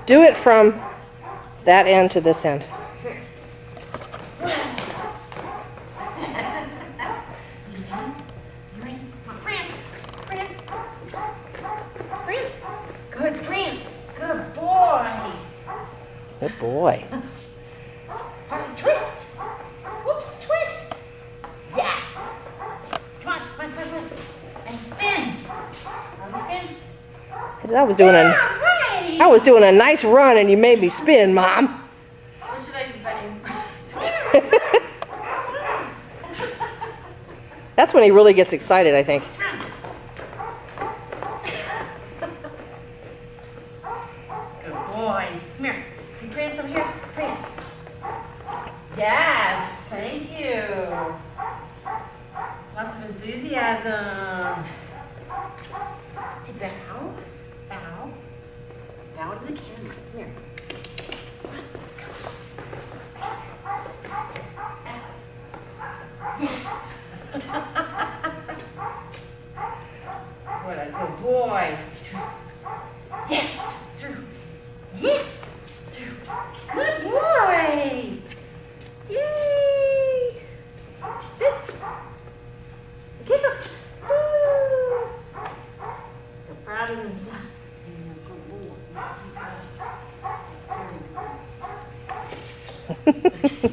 Do it from that end to this end. Prince. Prince. Prince. Good Prince. Good boy. Good boy. Twist. Whoops, twist. Yes. Come on, come on, come on, come on. And spin. Spin. I was doing a Right. I was doing a nice run and you made me spin, Mom. What should I do, buddy? That's when he really gets excited, I think. Good boy. Come here. See Prince over here? Prince. Yes, thank you. Lots of enthusiasm. See, bow. Bow. Bow to the camera. Come here. Yes. What a good boy. Yes. Through. Yes. Through. Good boy. Yay. Sit. Get up. Woo. So proud of himself. Good boy.